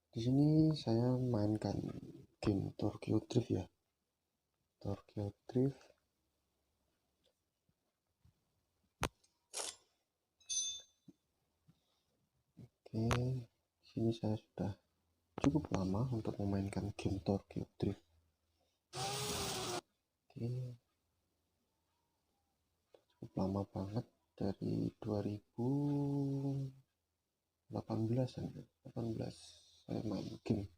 Di sini saya mainkan game Tokyo Drift ya. Tokyo Drift. Oke, di sini saya sudah cukup lama untuk memainkan game Tokyo Drift. Oke, cukup lama banget dari 2018 saya main game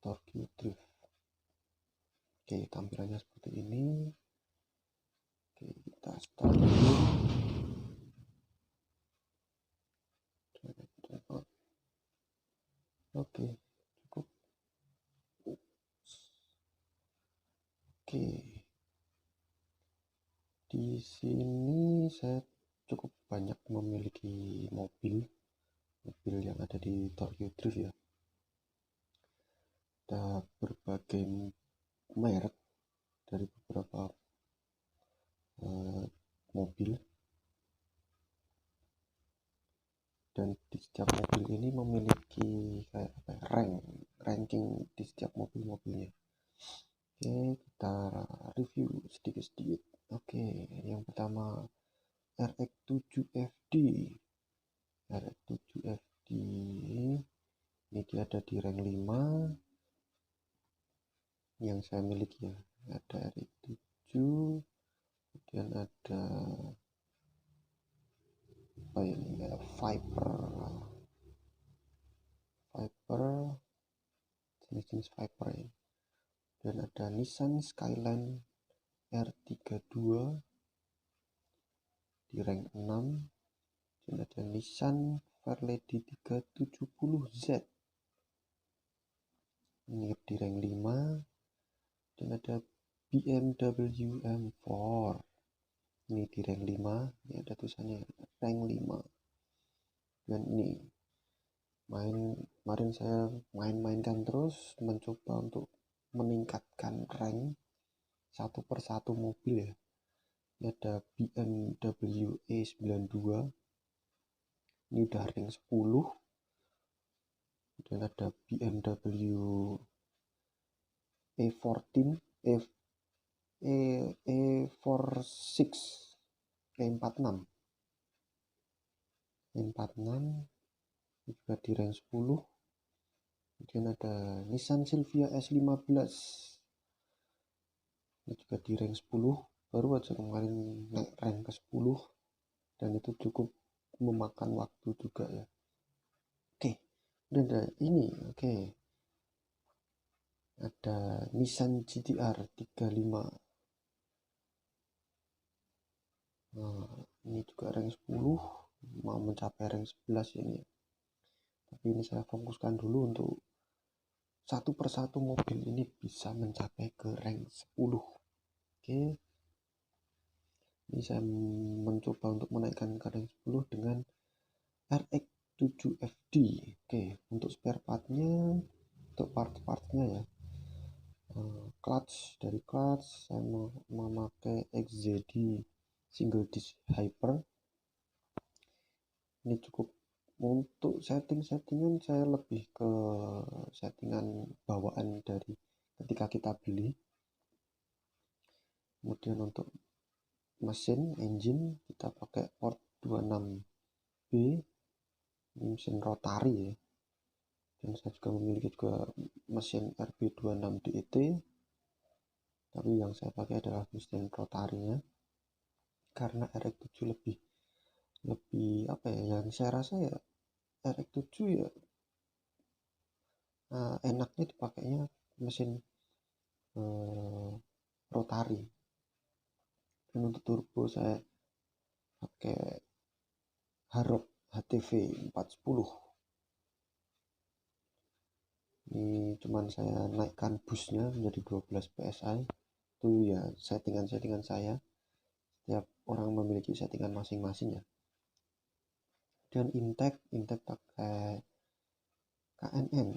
Tokyo Drift. Oke, tampilannya seperti ini. Oke, kita start dulu. Oke, cukup. Oke, di sini saya cukup banyak memiliki mobil yang ada di Tokyo Drift ya. Ada berbagai merek dari beberapa mobil, dan di setiap mobil ini memiliki kayak apa ya, ranking di setiap mobilnya. Oke, kita review sedikit. Oke, yang pertama RX-7 FD. RX-7 FD ini dia ada di rank 5 yang saya miliki ya. Ada RX-7, kemudian ada apa ini ya, Viper jenis Viper ya. Dan ada Nissan Skyline R32 di rank 6, dan ada Nissan Fairlady 370Z ini di rank 5, dan ada BMW M4 ini di rank 5. Ini ada tulisannya rank 5. Dan ini kemarin saya mainkan terus, mencoba untuk meningkatkan rank satu persatu mobil ya. Ini ada BMW E92 ini udah rank 10, dan ada BMW E14 E46 E46 juga di rank 10. Kemudian ada Nissan Silvia S15 ini juga di rank 10, baru aja kemarin naik rank ke 10, dan itu cukup memakan waktu juga ya. Oke, dan ada ini, oke, ada Nissan GT-R 35. Nah, ini juga rank 10, mau mencapai rank 11 ini. Tapi ini saya fokuskan dulu untuk satu persatu mobil ini bisa mencapai ke rank 10. Oke, ini saya mencoba untuk menaikkan ke rank 10 dengan RX-7 FD. Oke, untuk spare partnya, untuk part-partnya ya, dari clutch saya memakai XZD single disc hyper. Ini cukup. Untuk settingan saya lebih ke settingan bawaan dari ketika kita beli. Kemudian untuk engine kita pakai port 26B, ini mesin rotari ya. Dan saya juga memiliki mesin RB26 DET, tapi yang saya pakai adalah mesin rotarinya, karena RX-7 lebih apa ya, yang saya rasa ya RX-7 ya enaknya dipakainya mesin rotari. Dan untuk turbo saya pakai Harrop HTV 410. Ini cuman saya naikkan busnya menjadi 12 PSI. Itu ya settingan saya. Setiap orang memiliki settingan masing-masing ya. Dan intake pakai KNN.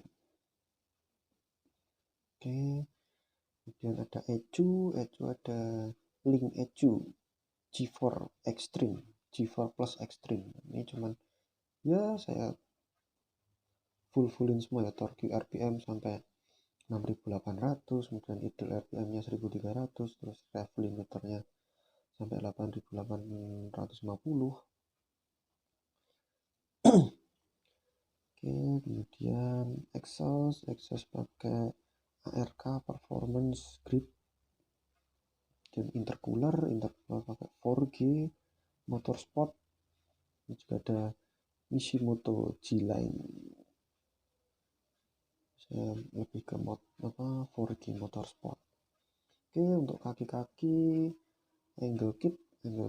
Oke, kemudian ada ECU ada Link ECU G4 Plus Extreme. Ini cuman ya saya fullin semua ya, torque RPM sampai 6.800, kemudian idle RPM-nya 1.300, terus traveling meternya sampai 8.850. Oke, kemudian exhaust pakai ARK performance grip, dan intercooler pakai 4G motorsport. Ini juga ada Mishimoto G-Line. Saya lebih ke 4G motorsport. Oke, untuk kaki-kaki angle kit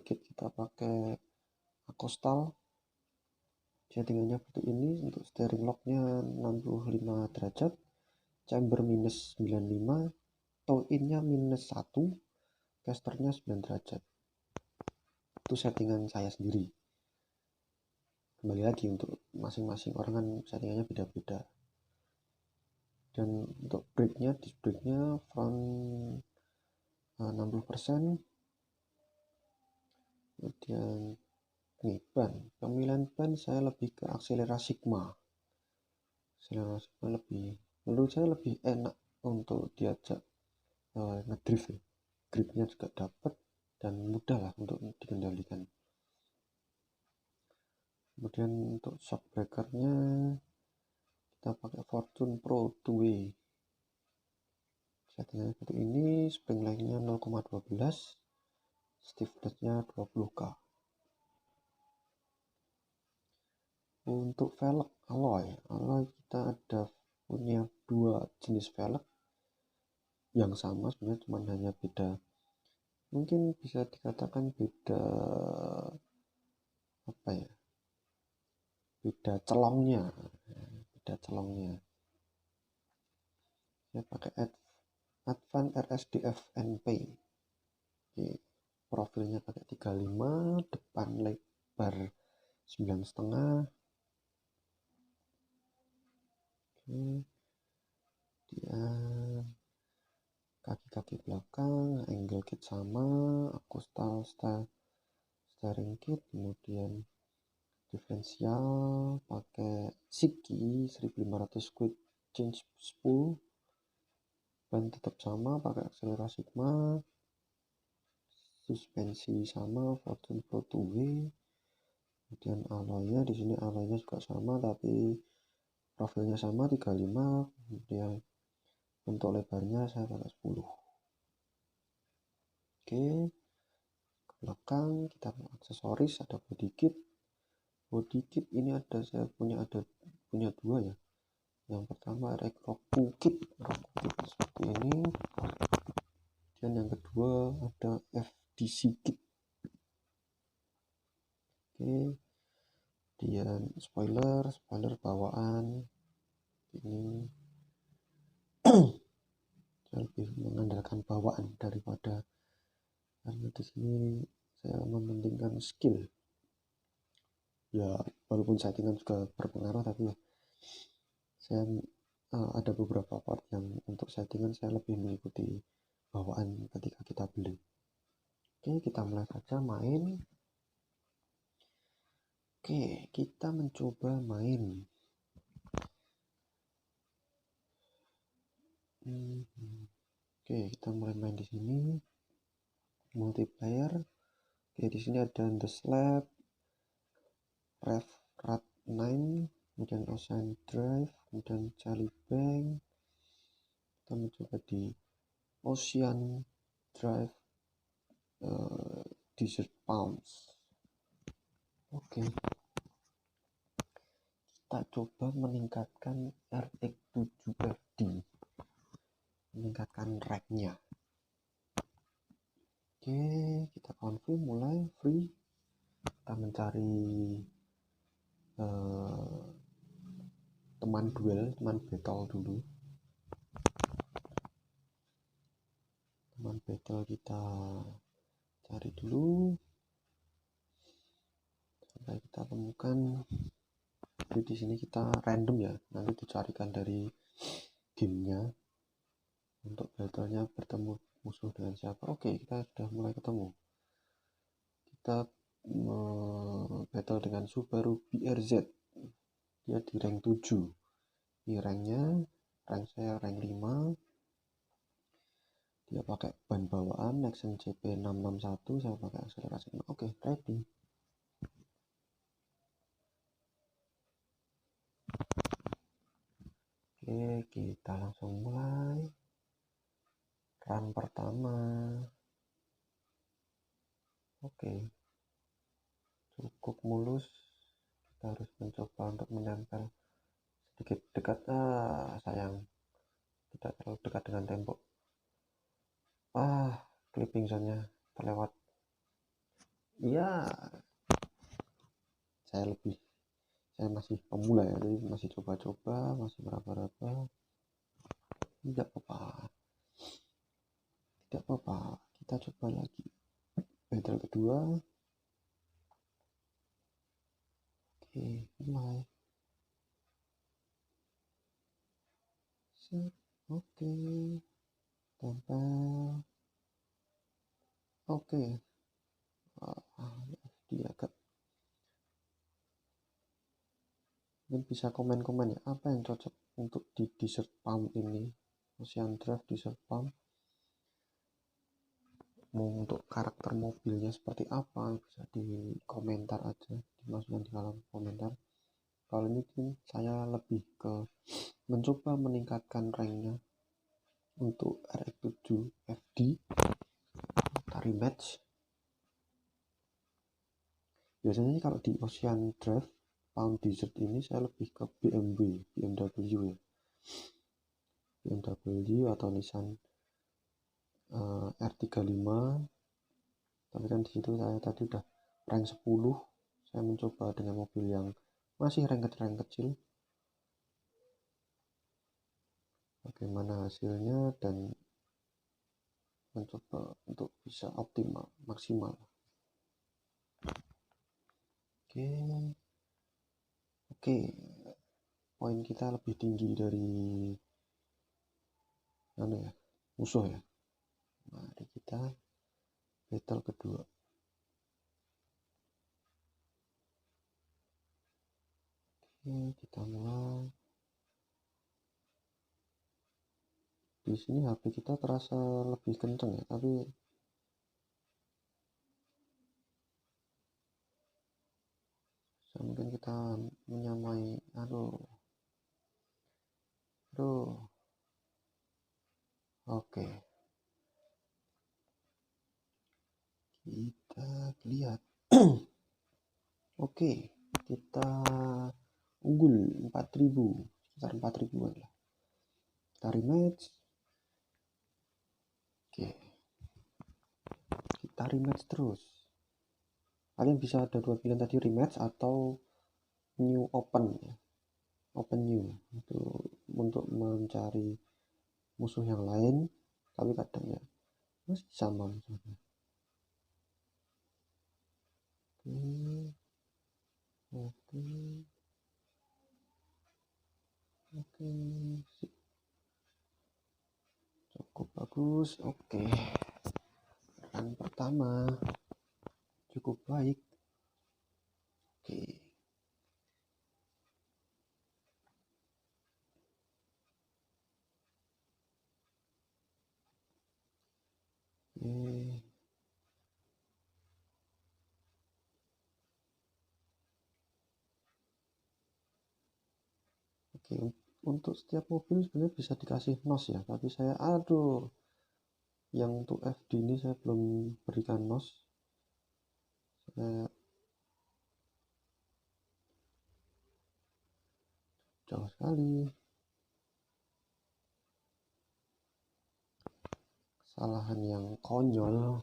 kita pakai Akostal. Settingannya seperti ini. Untuk steering locknya 65 derajat, chamber minus 95, toe in-nya minus 1, casternya 9 derajat. Itu settingan saya sendiri. Kembali lagi, untuk masing-masing orang kan settingannya beda-beda. Dan untuk disc brake-nya front 60%. Kemudian ini pemilihan ban saya lebih ke Axelera Sigma. Menurut saya lebih enak untuk diajak ngedrift ya. Gripnya juga dapat dan mudah lah untuk dikendalikan. Kemudian untuk shock breakernya kita pakai Fortune Pro 2-way. Settingannya seperti ini. Spring length-nya 0,12, stiffness-nya 20K. Untuk velg alloy kita punya dua jenis velg yang sama sebenarnya, cuma hanya beda, mungkin bisa dikatakan beda celongnya. Saya pakai Advan RSDF NP. Profilnya pakai 35, depan lebar 9,5. Kemudian kaki-kaki belakang angle kit sama, Akostal steering kit, kemudian diferensial pakai Siki 1500 quick change spool, ban tetap sama pakai Axelera Sigma, suspensi sama Fortune Pro 2-way. Kemudian alloynya di sini juga sama tapi profilnya sama 35. Kemudian untuk lebarnya saya pakai 10. Oke, ke belakang kita aksesoris, ada body kit. Ini saya punya dua ya. Yang pertama Roku kit seperti ini, dan yang kedua ada FDC kit. Oke, kemudian spoiler bawaan ini. Saya lebih mengandalkan bawaan daripada, karena di sini saya mementingkan skill ya, walaupun settingan juga berpengaruh, tapi saya ada beberapa part yang untuk settingan saya lebih mengikuti bawaan ketika kita beli. Oke, kita mulai saja main. Oke, kita mencoba main. Oke, kita mulai main di sini. Multiplayer. Oke, di sini ada The Slab, Rev Rat 9, kemudian Ocean Drive, kemudian Charlie Bank. Kita mencoba di Ocean Drive Desert Pounds. Oke, kita coba meningkatkan RX 7FD, meningkatkan racknya. Oke, kita confirm, mulai free. Kita mencari teman battle dulu. Teman battle kita cari dulu sampai kita temukan. Jadi di sini kita random ya, nanti dicarikan dari gamenya untuk battlenya bertemu musuh dengan siapa. Oke, kita sudah mulai ketemu. Kita battle dengan Subaru BRZ, dia di rank 7. Di ranknya, rank saya rank 5. Dia pakai ban bawaan Nexen CP661, saya pakai akselerasi 6. Oke, ready. Oke, kita langsung mulai run pertama. Oke, cukup mulus. Kita harus mencoba untuk menempel sedikit dekat. Sayang, tidak terlalu dekat dengan tembok. Clipping zone-nya terlewat. Iya, saya masih pemula ya, jadi masih coba-coba, masih meraba-raba. Tidak apa-apa, kita coba lagi. Battle kedua. Oke, mulai. Set. Oke, tempel. Oke, dia agak. Mungkin bisa komen-komen ya, apa yang cocok untuk di Desert Pump ini, Ocean Drive Desert Pump. Mau untuk karakter mobilnya seperti apa, bisa di komentar aja, dimasukkan di kolom komentar. Kalau ini saya lebih ke mencoba meningkatkan ranknya untuk RX7 FD Atari Match. Biasanya kalau di Ocean Drive Pound Desert ini saya lebih ke BMW ya. BMW atau Nissan R35. Tapi kan disitu saya tadi udah rank 10. Saya mencoba dengan mobil yang masih rank kecil. Bagaimana hasilnya dan mencoba untuk bisa optimal, maksimal. Oke, poin kita lebih tinggi dari musuh ya. Mari kita battle kedua. Oke, kita mulai. Di sini HP kita terasa lebih kenceng ya, tapi mungkin kita menyamai. Oke, kita lihat. Oke, kita unggul 4000, sekitar 4000-an lah. Kita rematch. Oke, kita rematch terus. Kalian bisa ada dua pilihan tadi, rematch atau new open ya. Open new itu untuk mencari musuh yang lain, tapi kadang ya masih sama musuhnya. Oke, cukup bagus. Oke, run pertama cukup baik. Oke, untuk setiap mobil sebenarnya bisa dikasih nos ya, tapi saya yang untuk FD ini saya belum berikan nos. Saya jauh sekali. Kesalahan yang konyol.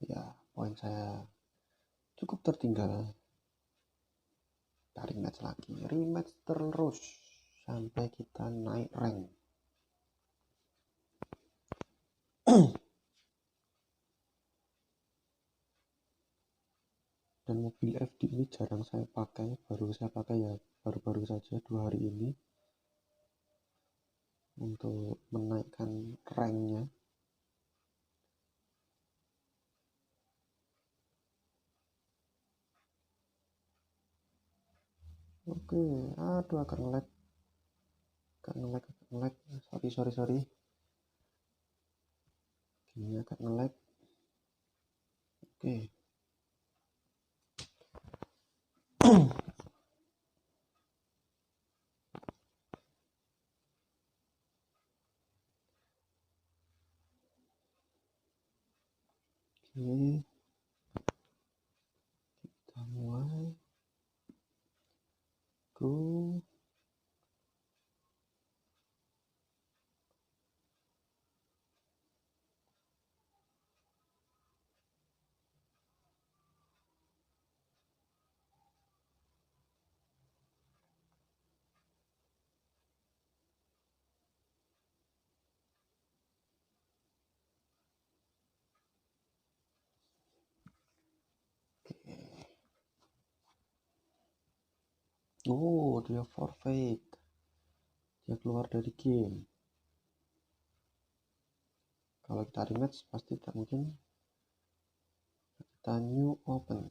Ya, poin saya cukup tertinggal. Kita rematch terus sampai kita naik rank. Dan mobil FD ini jarang saya pakai, baru saya pakai ya baru-baru saja 2 hari ini untuk menaikkan ranknya. Oke, aduh akan nge-lag. Sorry. Ini akan nge-lag. Oke. Oke, kita mulai. Go. Oh, dia forfeit. Dia keluar dari game. Kalau kita rematch pasti tak mungkin. Kita new open.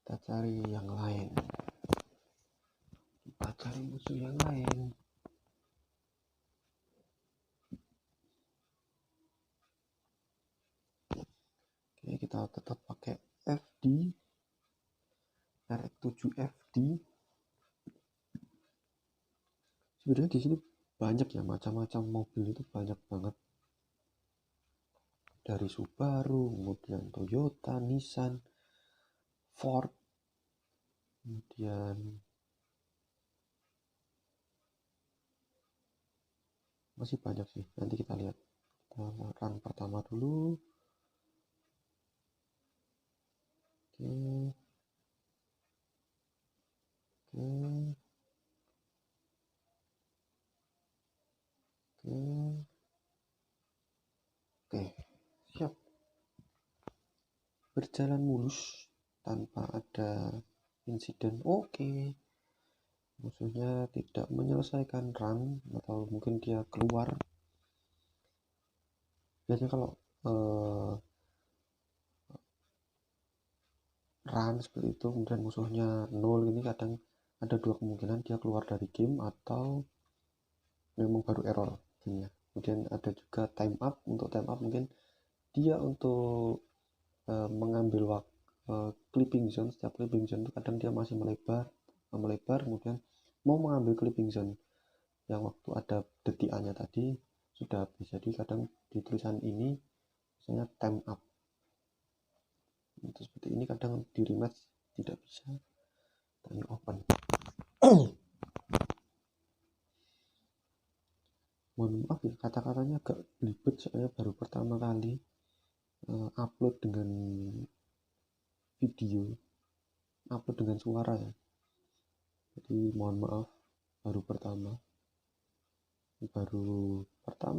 Kita cari yang lain. Kita cari musuh yang lain. Oke, kita tetap pakai FD. RX7 FD. Sebenarnya di sini banyak ya, macam-macam mobil itu banyak banget. Dari Subaru, kemudian Toyota, Nissan, Ford, kemudian masih banyak sih. Nanti kita lihat. Kita run pertama dulu. Oke. Oke, siap. Berjalan mulus tanpa ada insiden. Oke. Musuhnya tidak menyelesaikan run atau mungkin dia keluar. Biasanya kalau run seperti itu kemudian musuhnya 0, ini kadang ada dua kemungkinan, dia keluar dari game atau memang baru error gamenya. Kemudian ada juga time up. Untuk time up mungkin dia untuk mengambil waktu clipping zone. Setiap clipping zone itu kadang dia masih melebar kemudian mau mengambil clipping zone yang waktu ada detikannya tadi sudah habis. Jadi kadang di tulisan ini misalnya time up itu seperti ini, kadang di rematch tidak bisa, tanya open. Mohon maaf ya, kata-katanya agak belibet, saya baru pertama kali upload dengan video, upload dengan suara ya, jadi mohon maaf, baru pertama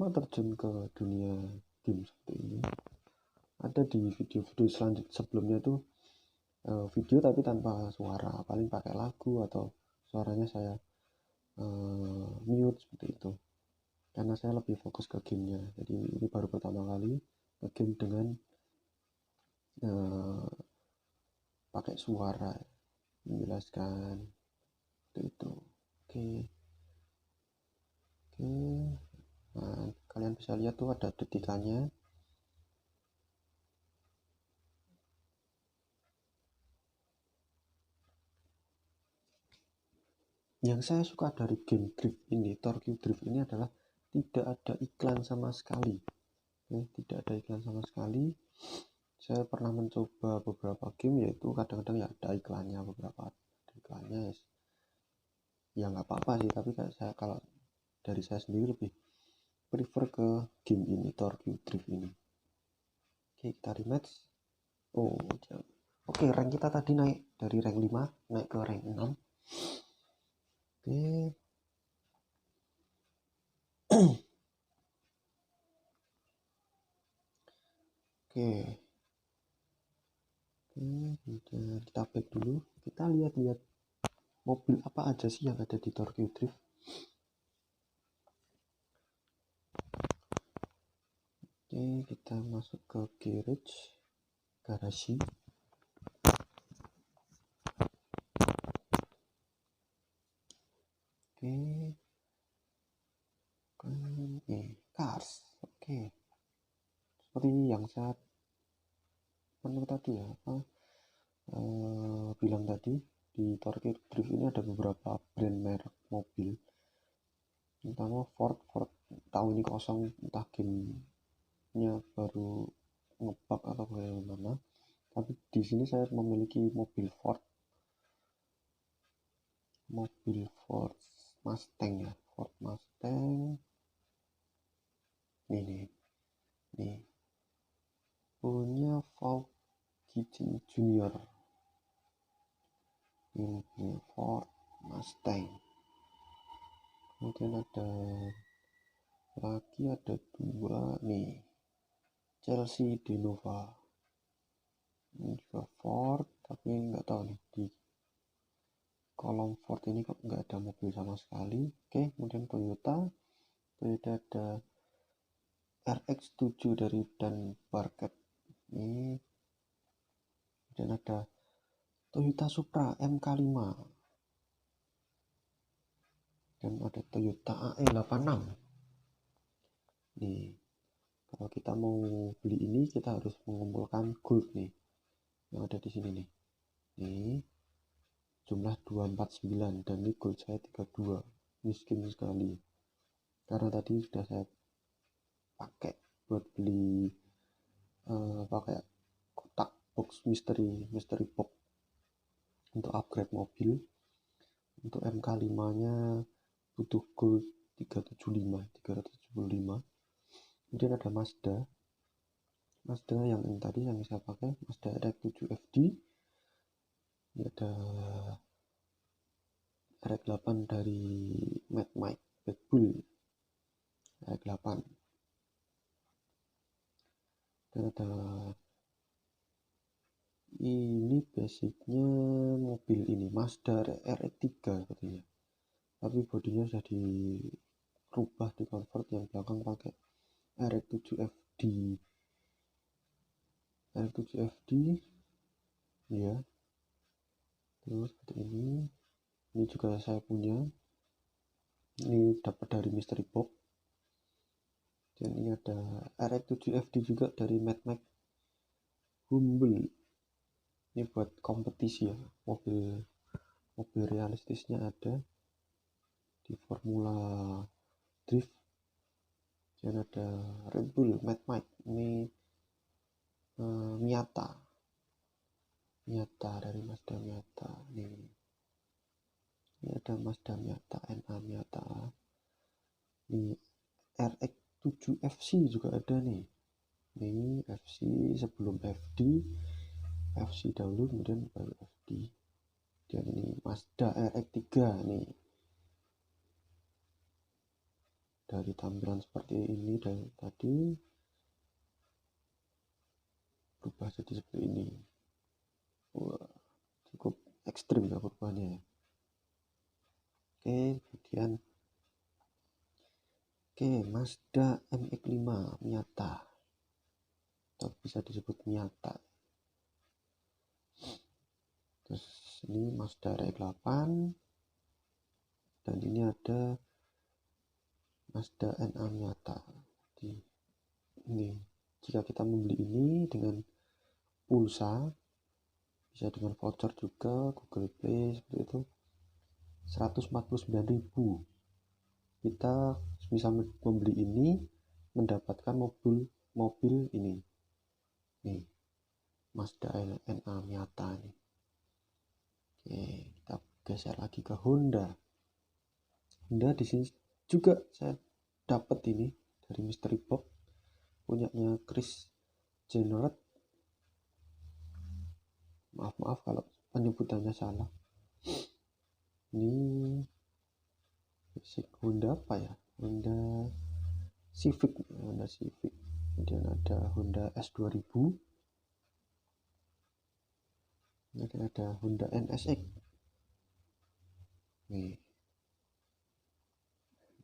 terjun ke dunia game seperti ini. Ada di video-video selanjutnya sebelumnya tuh video tapi tanpa suara, paling pakai lagu atau suaranya saya mute seperti itu, karena saya lebih fokus ke gamenya. Jadi ini baru pertama kali ke game dengan pakai suara menjelaskan seperti itu. Oke. Nah, kalian bisa lihat tuh ada detikannya. Yang saya suka dari game drift ini, Tokyo Drift ini adalah tidak ada iklan sama sekali. Tidak ada iklan sama sekali. Saya pernah mencoba beberapa game, yaitu kadang-kadang ya ada iklannya, beberapa ada iklannya ya nggak apa-apa sih, tapi kalau dari saya sendiri lebih prefer ke game ini, Tokyo Drift ini. Oke, kita rematch. Oke, rank kita tadi naik dari rank 5 naik ke rank 6. Oke. Kita back dulu. Kita lihat-lihat mobil apa aja sih yang ada di Tokyo Drift. Oke, kita masuk ke garasi. seperti yang saya tadi ya, bilang tadi, di Tokyo Drift ini ada beberapa brand merek mobil, terutama Ford tahun ini kosong, entah gamenya baru ngebug atau bagaimana. Tapi di sini saya memiliki mobil Ford Mustang ya, Ford Mustang. Nih punya Volkswagen Junior. Ini punya Ford Mustang. Kemudian ada dua nih, Chelsea Denova. Ini juga Ford, tapi nggak tahu nih di kolom Ford ini kok nggak ada mobil sama sekali. Oke, kemudian Toyota ada RX-7 dari Dan Barket ini, dan ada Toyota Supra MK5, dan ada Toyota AE86. Nih, kalau kita mau beli ini kita harus mengumpulkan gold nih yang ada di sini nih. Nih jumlah 249 dan ini gold saya 32. Miskin sekali karena tadi sudah saya pakai buat beli pakai kotak box mystery box untuk upgrade mobil. Untuk MK5 nya butuh gold 375. Kemudian ada Mazda yang tadi yang saya pakai, Mazda RX-7 FD. Ini ada RX-8 dari Mad Bull RX-8. Dan ada ini basicnya mobil ini Mazda RX-3 sepertinya, tapi bodinya sudah dirubah, di convert yang belakang pakai RX-7 FD ya. Terus seperti ini juga saya punya, ini dapat dari mystery box. Dan ini ada RX-7 FD juga dari Mad Humble. Ini buat kompetisi ya, mobil realistisnya ada di Formula Drift. Dan ada Red Bull Mad Mike, ini Miata dari Mazda Miata. Ini ada Mazda Miata, NA Miata. Ini RX-7 FC juga ada nih. Ini FC sebelum FC dahulu kemudian baru FD. Dan ini Mazda RX-3 nih. Dari tampilan seperti ini dari tadi berubah jadi seperti ini. Wah, cukup ekstrim ya perubahannya ya. Oke, Mazda MX-5 Miata, atau bisa disebut Miata. Terus ini Mazda RX-8, dan ini ada Mazda NA Miata. Ini jika kita membeli ini dengan pulsa, bisa dengan voucher juga, Google Play seperti itu, 149.000 kita bisa membeli ini, mendapatkan mobil ini nih, Mazda NA Miata nih. Oke, kita geser lagi ke Honda di sini juga saya dapat ini dari mystery box punyanya Chris Jenner. Maaf kalau penyebutannya salah. Ini basic Honda apa ya, Honda Civic. Kemudian ada Honda S2000, kemudian ada Honda NSX nih,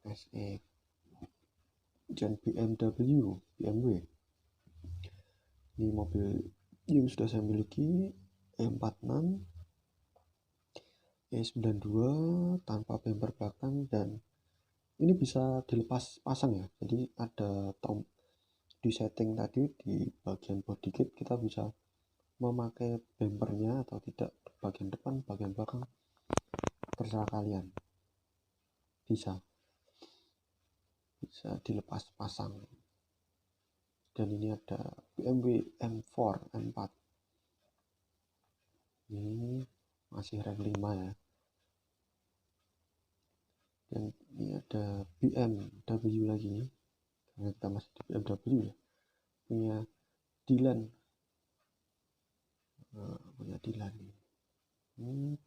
NSX, dan BMW. Ini mobil yang sudah saya miliki, E46, E92 tanpa bumper belakang, dan ini bisa dilepas pasang ya. Jadi ada di setting tadi di bagian body kit kita bisa memakai bumpernya atau tidak, bagian depan, bagian belakang, terserah kalian. Bisa dilepas pasang. Dan ini ada BMW M4 M4, ini masih rank 5 ya. Dan ini ada BMW lagi, karena kita masih di BMW ya, punya Dylan,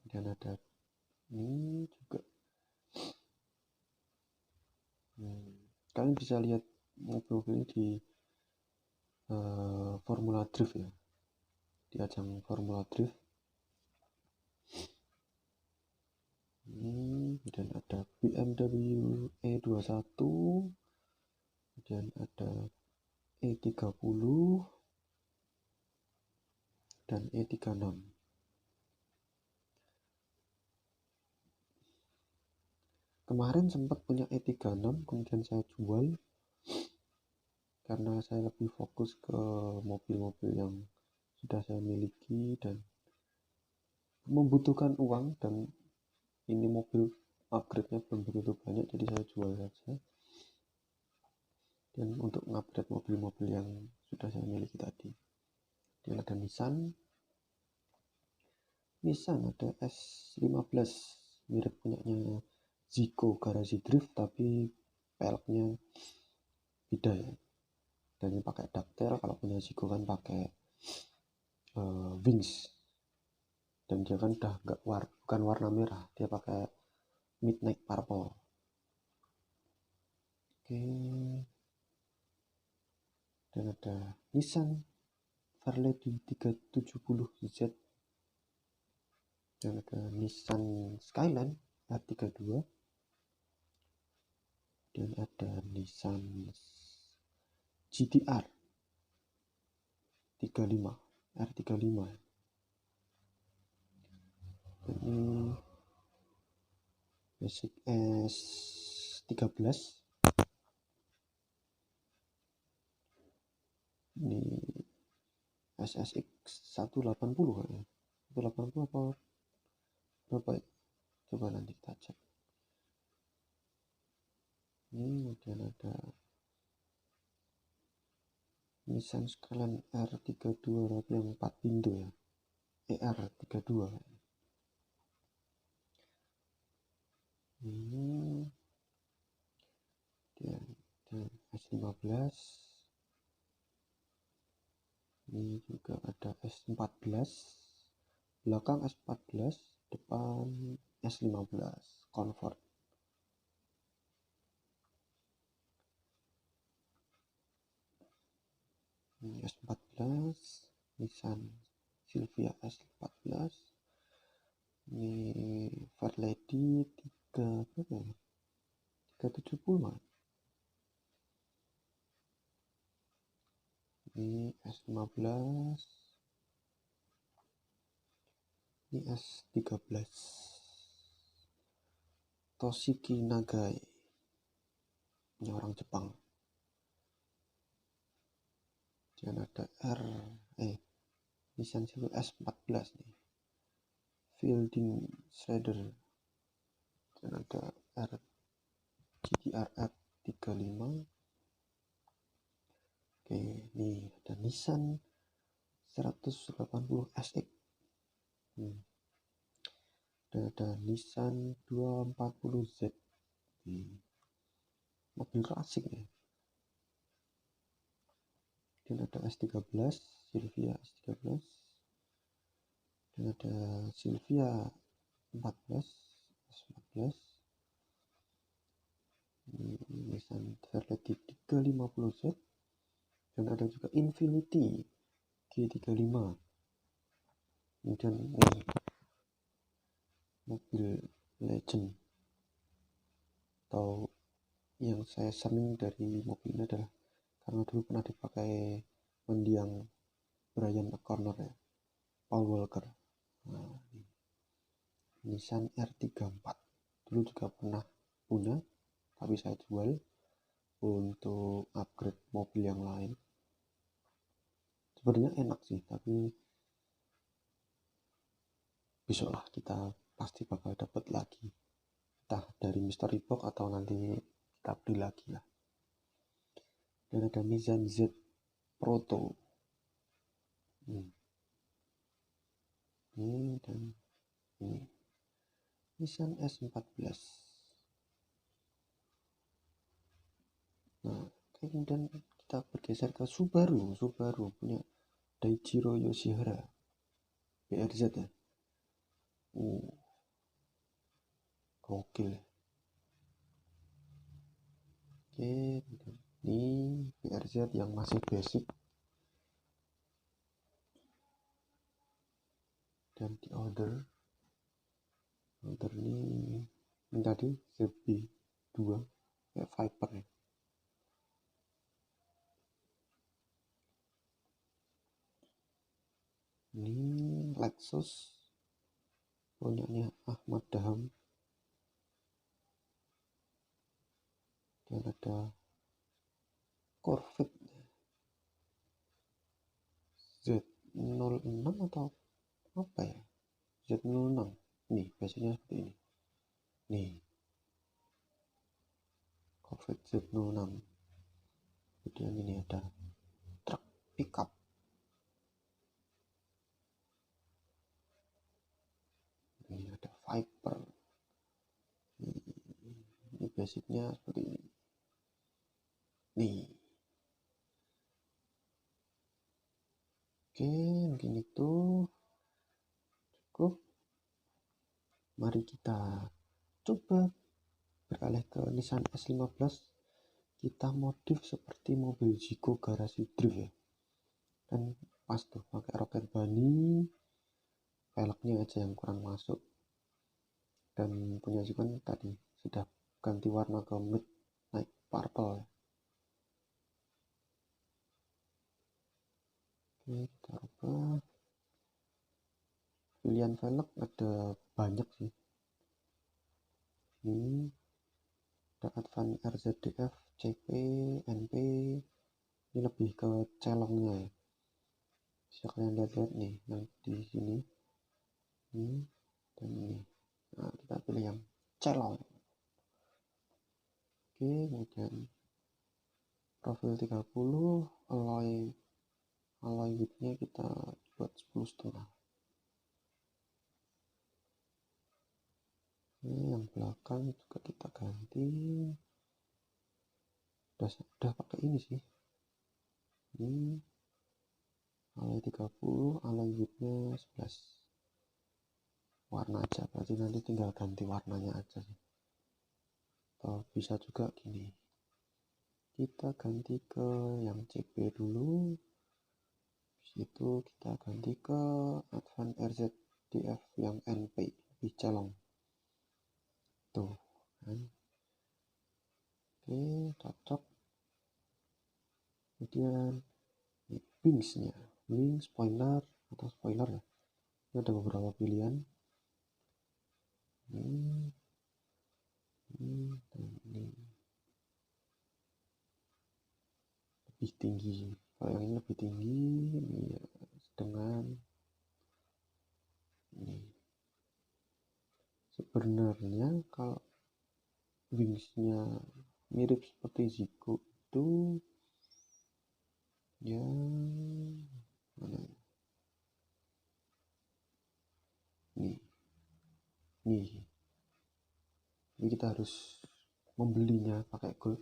dan ada ini juga. Kalian bisa lihat mobil-mobil ini di Formula Drift ya, di ajang Formula Drift. Dan ada BMW E21, dan ada E30 dan E36. Kemarin sempat punya E36, kemudian saya jual karena saya lebih fokus ke mobil-mobil yang sudah saya miliki dan membutuhkan uang, dan ini mobil upgrade-nya belum begitu banyak, jadi saya jual saja. Dan untuk mengupgrade mobil-mobil yang sudah saya miliki tadi, dan ada Nissan ada S15, mirip punyanya Zico Garage Drift, tapi peleknya beda ya. Dan ini pakai ducktail, kalau punya Zico kan pakai wings, dan dia kan udah bukan warna merah, dia pakai midnight purple. Oke. Dan ada Nissan Fairlady 370Z, dan ada Nissan Skyline R32, dan ada Nissan GTR 35 R35. Ini basic S13, ini SSX 180 kayaknya, 180 apa berapa ya, coba nanti kita cek. Ini kemudian ada Nissan Skyline R32 tapi yang 4 pintu ya, ER32. Ini dan S15, ini juga ada S14, belakang S14, depan S15 Comfort. Ini S14, Nissan Silvia S14, ini Fairlady 370. Ini S15, ini S13 Toshiki Nagai, ini orang Jepang. Dan ada Nissan Silvia S14 nih, Fielding Shredder. Dan ada GTR R35. Oke, ini ada Nissan 180 SX. Dan ada Nissan 240Z. Mobil klasik ya. Dan ada S13, Silvia S13. Dan ada Silvia 14, S14. Ini Nissan Fairlady 350Z. Dan ada juga Infiniti G35. Kemudian ini mobil legend, atau yang saya senang dari mobil ini adalah karena dulu pernah dipakai mendiang Brian O'Connor ya, Paul Walker. Nah, Nissan R34 dulu juga pernah punya, tapi saya jual untuk upgrade mobil yang lain. Sebenarnya enak sih, tapi besok lah kita pasti bakal dapat lagi, entah dari mystery box atau nanti kita beli lagi lah. Dan ada Nissan Z Proto ini, dan ini Nissan S14. Nah, kemudian kita bergeser ke Subaru punya Daijiro Yoshihara BRZ ya. Gokil. Oke, ini BRZ yang masih basic. Dan di order ini tadi ZB2 kayak Viper ya. Ini Lexus punyanya Ahmad Daham. Dan ada Corvette Z06 atau apa ya, Z06 nih, biasanya seperti ini nih, Corvette Z06. Kemudian ini ada truk pickup, ini ada Viper. Ini basicnya seperti ini nih. Oke, mungkin itu cukup. Mari kita coba beralih ke Nissan S15. Kita modif seperti mobil Zico garasi drift ya. Dan pas tuh pakai rocker bunny, velgnya aja yang kurang masuk. Dan punya Zico kan tadi sudah ganti warna ke midnight purple ya. Oke, kita rubah. Pilihan velg ada banyak sih. Ini ada Advan RZDF, CP, NP. Ini lebih ke celongnya ya. Bisa kalian lihat nih yang di sini. Ini dan ini. Nah, kita pilih yang celong. Oke, kemudian profil 30, alloy widthnya kita buat 10,5. Ini yang belakang juga kita ganti. Udah pakai ini sih. Ini alloy 30, alloy widthnya 11. Warna aja, berarti nanti tinggal ganti warnanya aja sih. Atau bisa juga gini, kita ganti ke yang CP dulu, itu kita ganti ke Advan RZDF yang NP di celong tuh kan. Oke, cocok. Kemudian wingsnya, wing, spoiler atau spoiler ya, ini ada beberapa pilihan. Ini dan ini lebih tinggi, kalau yang ini lebih tinggi, ini ya dengan ini. Sebenarnya kalau wingsnya mirip seperti Zico itu ya mana ya, nih jadi kita harus membelinya pakai gold,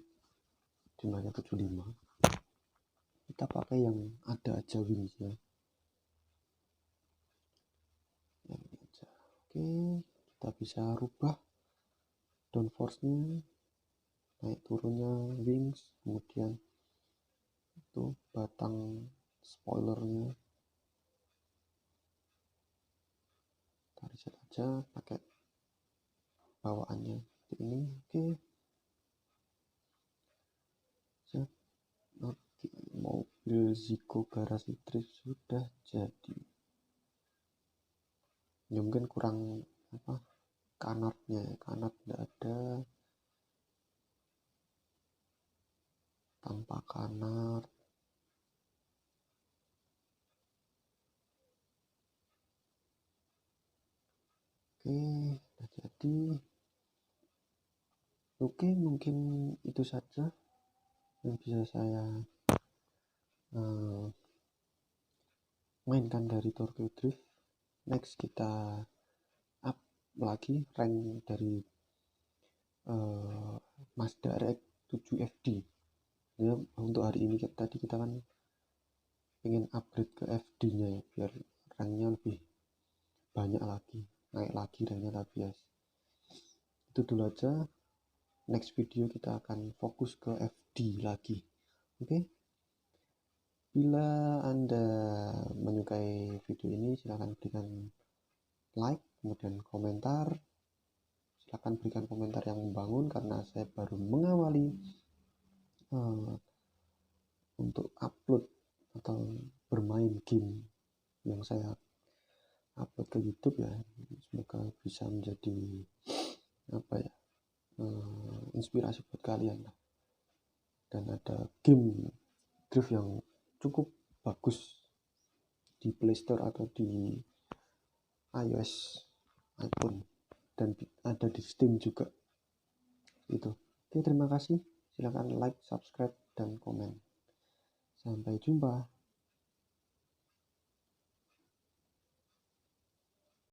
jumlahnya 75. Kita pakai yang ada aja wingsnya yang ini aja. Oke, kita bisa rubah downforce-nya, naik turunnya wings, kemudian itu batang spoilernya kita reset aja pakai bawaannya seperti ini. Oke, mobil Zico garasi drift sudah jadi. Ya mungkin kurang apa, kanat tidak ada. tanpa kanar. Oke, udah jadi. Oke, mungkin itu saja yang bisa saya mainkan dari Tokyo Drift. Next kita up lagi rank dari Mazda RX-7 FD. Ya, untuk hari ini tadi kita kan pengen upgrade ke FD nya ya, biar ranknya lebih banyak lagi, naik lagi ranknya lagi ya. Itu dulu aja. Next video kita akan fokus ke FD lagi. Oke. Bila Anda menyukai video ini, silahkan berikan like, kemudian komentar. Silahkan berikan komentar yang membangun karena saya baru mengawali untuk upload atau bermain game yang saya upload ke YouTube ya. Semoga bisa menjadi inspirasi buat kalian. Dan ada game drift yang cukup bagus di Play Store atau di iOS, iPhone, dan ada di Steam juga. Itu. Oke, terima kasih. Silakan like, subscribe, dan komen. Sampai jumpa.